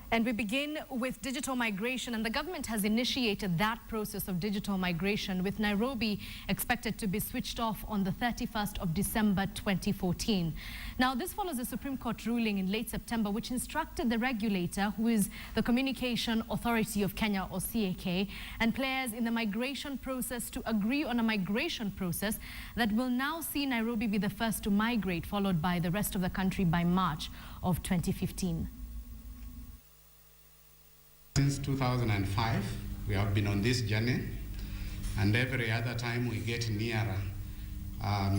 And we begin with digital migration, and the government has initiated that process of digital migration, with Nairobi expected to be switched off on the 31st of December 2014. Now, this follows a Supreme Court ruling in late September, which instructed the regulator, who is the Communication Authority of Kenya, or CAK, and players in the migration process to agree on a migration process that will now see Nairobi be the first to migrate, followed by the rest of the country by March of 2015. Since 2005, we have been on this journey, and every other time we get nearer, I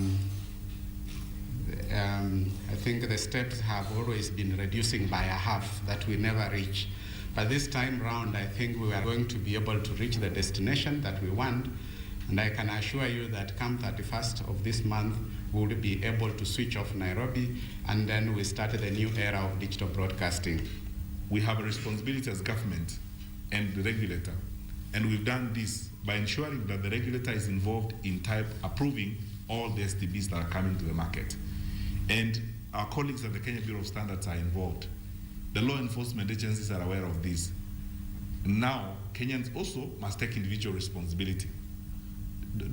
think the steps have always been reducing by a half, that we never reach. But this time round, I think we are going to be able to reach the destination that we want, and I can assure you that come 31st of this month, we will be able to switch off Nairobi, and then we start the new era of digital broadcasting. We have a responsibility as government and the regulator, and we've done this by ensuring that the regulator is involved in approving all the STBs that are coming to the market. And our colleagues at the Kenya Bureau of Standards are involved. The law enforcement agencies are aware of this. Now, Kenyans also must take individual responsibility.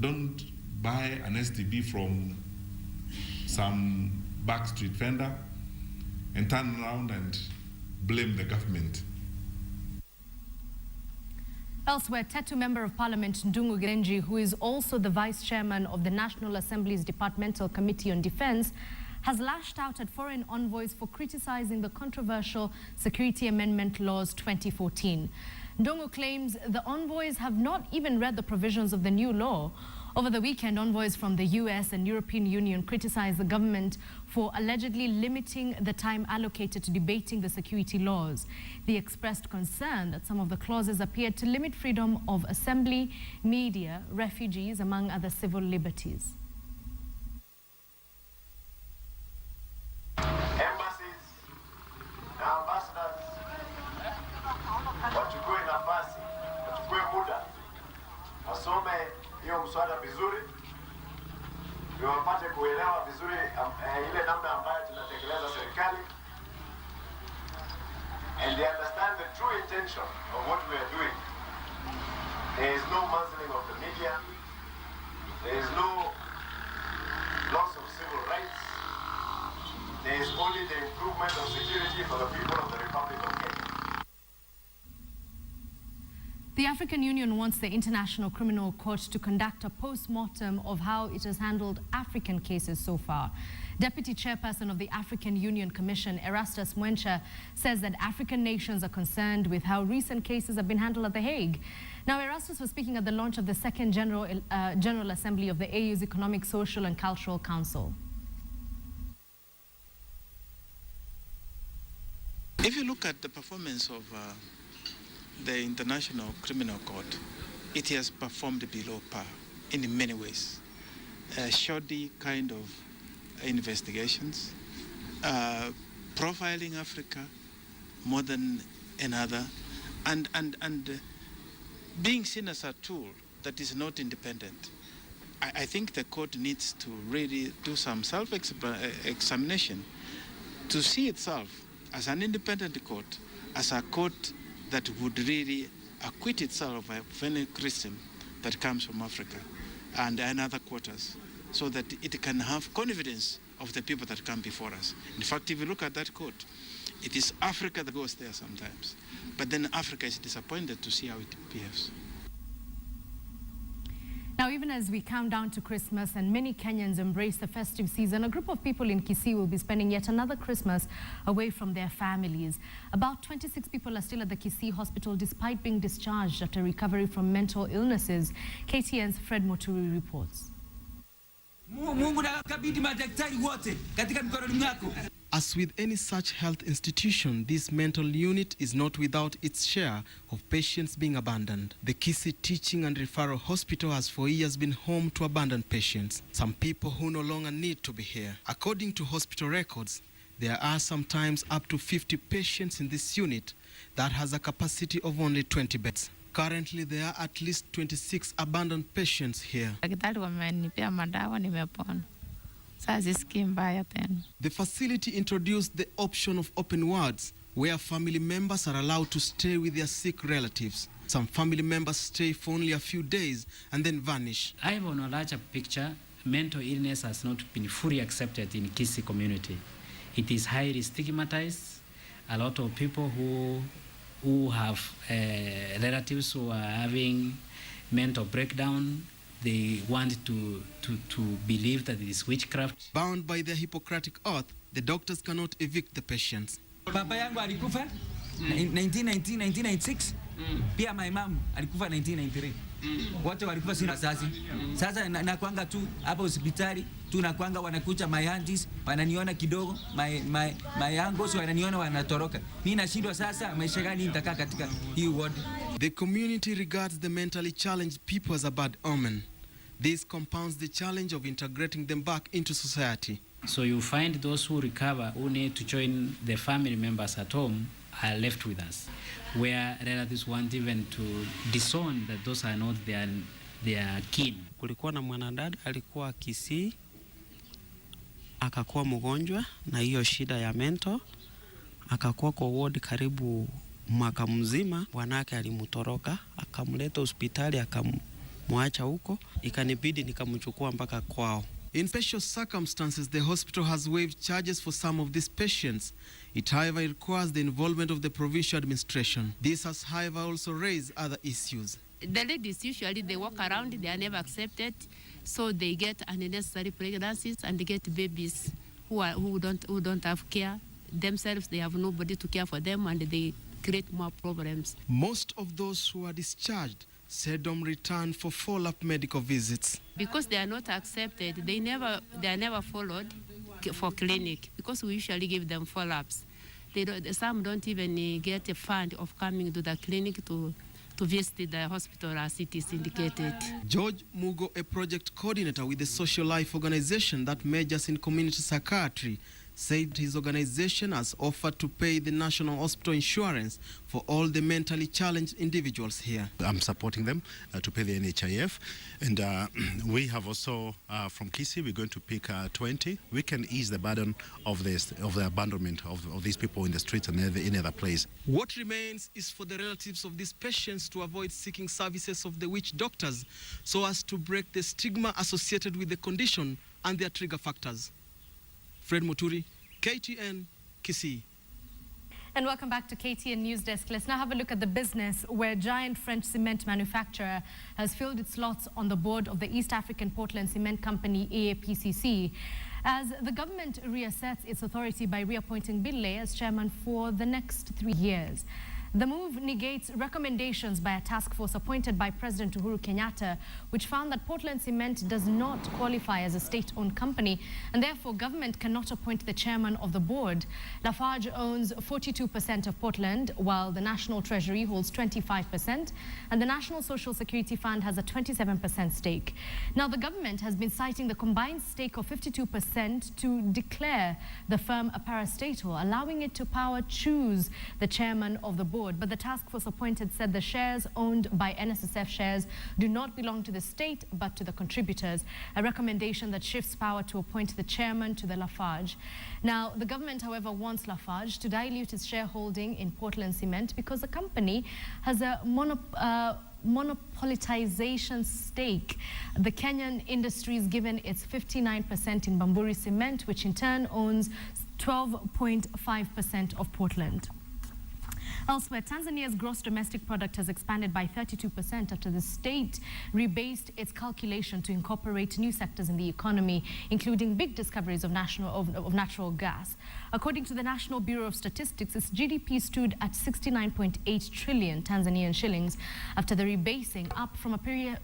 Don't buy an STB from some backstreet vendor and turn around and blame the government. Elsewhere, Tetu Member of Parliament Ndungu Genji, who is also the Vice Chairman of the National Assembly's Departmental Committee on Defense, has lashed out at foreign envoys for criticizing the controversial Security Amendment Laws 2014. Ndungu claims the envoys have not even read the provisions of the new law. Over the weekend, envoys from the US and European Union criticized the government for allegedly limiting the time allocated to debating the security laws. They expressed concern that some of the clauses appeared to limit freedom of assembly, media, refugees, among other civil liberties. Embassies na ambassadors wachukue nafasi, wachukue muda, wasome hiyo mswada vizuri, ndio wapate kuelewa vizuri ile namna ambayo tunatekeleza serikali, and they understand the true intention of what we are doing. There is no muzzling of the media, there is no loss of civil rights, there is only the improvement of security for the people of the Republic of Kenya. The African Union wants the International Criminal Court to conduct a post-mortem of how it has handled African cases so far. Deputy Chairperson of the African Union Commission, Erastus Mwencha, says that African nations are concerned with how recent cases have been handled at The Hague. Now, Erastus was speaking at the launch of the second General Assembly of the AU's Economic, Social and Cultural Council. If you look at the performance of the International Criminal Court, it has performed below par in many ways. Shoddy kind of investigations, profiling Africa more than another, and being seen as a tool that is not independent. I think the court needs to really do some self-examination to see itself as an independent court, as a court that would really acquit itself of any criticism that comes from Africa and other quarters, so that it can have confidence of the people that come before us. In fact, if you look at that court, it is Africa that goes there sometimes, but then Africa is disappointed to see how it behaves. Now, even as we count down to Christmas and many Kenyans embrace the festive season, a group of people in Kisii will be spending yet another Christmas away from their families. About 26 people are still at the Kisii hospital despite being discharged after recovery from mental illnesses. KTN's Fred Moturi reports. As with any such health institution, this mental unit is not without its share of patients being abandoned. The Kisii Teaching and Referral Hospital has for years been home to abandoned patients, some people who no longer need to be here. According to hospital records, there are sometimes up to 50 patients in this unit that has a capacity of only 20 beds. Currently, there are at least 26 abandoned patients here. The facility introduced the option of open wards where family members are allowed to stay with their sick relatives. Some family members stay for only a few days and then vanish. I have on a larger picture, mental illness has not been fully accepted in Kisii community. It is highly stigmatized. A lot of people who have relatives who are having mental breakdown, they want to believe that it is witchcraft. Bound by their Hippocratic oath, the doctors cannot evict the patients. Baba yangu alikufa 1996. Pia my mom alikufa 1993. Wote walikufa sina wazazi. Sasa nakwanga tu hapa hospitali tu nakwanga wanakuja my aunties wananiona kidogo, my uncles wananiona wanatoroka. Mimi nashindwa sasa maisha gani nitakaa katika hii ward. The community regards the mentally challenged people as a bad omen. This compounds the challenge of integrating them back into society. So you find those who recover, who need to join the family members at home, are left with us, where relatives want even to disown that those are not their kin. Kulikuwa na mwanadada alikuwa Kisii, akakuwa mgonjwa na hiyo shida ya mental, akakuwa kwa ward karibu mwaka mzima. Bwanake alimutoroka, akamleta hospitali, akamwacha huko, ikanibidi nikamchukua mpaka kwao. In special circumstances, the hospital has waived charges for some of these patients. It, however, requires the involvement of the provincial administration. This has, however, also raised other issues. The ladies usually they walk around, they are never accepted, so they get unnecessary pregnancies and they get babies who don't have care themselves. They have nobody to care for them, and they create more problems. Most of those who are discharged seldom return for follow-up medical visits. Because they are not accepted, they are never followed for clinic, because we usually give them follow-ups. Some don't even get a fund of coming to the clinic to visit the hospital as it is indicated. George Mugo, a project coordinator with the Social Life organization that majors in community psychiatry, said his organization has offered to pay the National Hospital insurance for all the mentally challenged individuals here. I'm supporting them to pay the NHIF, and we have also from Kisii we're going to pick 20. We can ease the burden of the abandonment of these people in the streets and any other place. What remains is for the relatives of these patients to avoid seeking services of the witch doctors so as to break the stigma associated with the condition and their trigger factors. Fred Muturi, KTN, Kisii. And welcome back to KTN Newsdesk. Let's now have a look at the business where giant French cement manufacturer has filled its slots on the board of the East African Portland Cement Company, EAPCC, as the government reasserts its authority by reappointing Bille as chairman for the next 3 years. The move negates recommendations by a task force appointed by President Uhuru Kenyatta, which found that Portland Cement does not qualify as a state-owned company, and therefore government cannot appoint the chairman of the board. Lafarge owns 42% of Portland, while the National Treasury holds 25%, and the National Social Security Fund has a 27% stake. Now, the government has been citing the combined stake of 52% to declare the firm a parastatal, allowing it to choose the chairman of the board. But the task force appointed said the shares owned by NSSF shares do not belong to the state but to the contributors, a recommendation that shifts power to appoint the chairman to the Lafarge. Now, the government, however, wants Lafarge to dilute its shareholding in Portland Cement because the company has a monopolization stake. The Kenyan industry is given its 59% in Bamburi Cement, which in turn owns 12.5% of Portland. Elsewhere, Tanzania's gross domestic product has expanded by 32% after the state rebased its calculation to incorporate new sectors in the economy, including big discoveries of natural gas. According to the National Bureau of Statistics, its GDP stood at 69.8 trillion Tanzanian shillings after the rebasing, up from a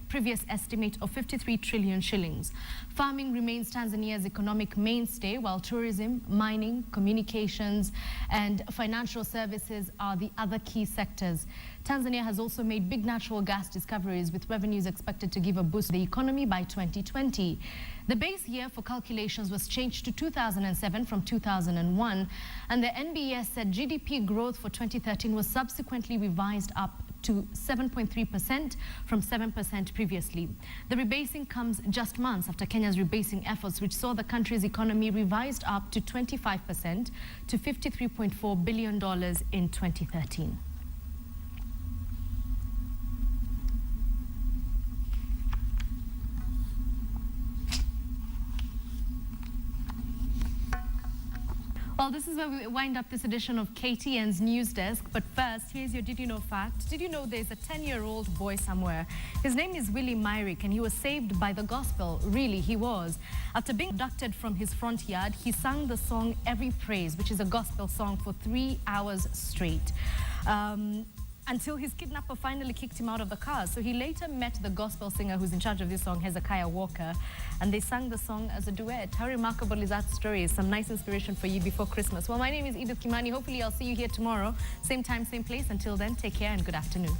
previous estimate of 53 trillion shillings. Farming remains Tanzania's economic mainstay, while tourism, mining, communications, and financial services are the other key sectors. Tanzania has also made big natural gas discoveries, with revenues expected to give a boost to the economy by 2020. The base year for calculations was changed to 2007 from 2001, and the NBS said GDP growth for 2013 was subsequently revised up to 7.3% from 7% previously. The rebasing comes just months after Kenya's rebasing efforts, which saw the country's economy revised up to 25% to $53.4 billion in 2013. Well, this is where we wind up this edition of KTN's Newsdesk. But first, here's your Did You Know fact. Did you know there's a 10-year-old boy somewhere? His name is Willie Myrick, and he was saved by the gospel. Really, he was. After being abducted from his front yard, he sang the song Every Praise, which is a gospel song, for 3 hours straight. Until his kidnapper finally kicked him out of the car. So he later met the gospel singer who's in charge of this song, Hezekiah Walker, and they sang the song as a duet. How remarkable is that story? Some nice inspiration for you before Christmas. Well, my name is Edith Kimani. Hopefully I'll see you here tomorrow. Same time, same place. Until then, take care and good afternoon.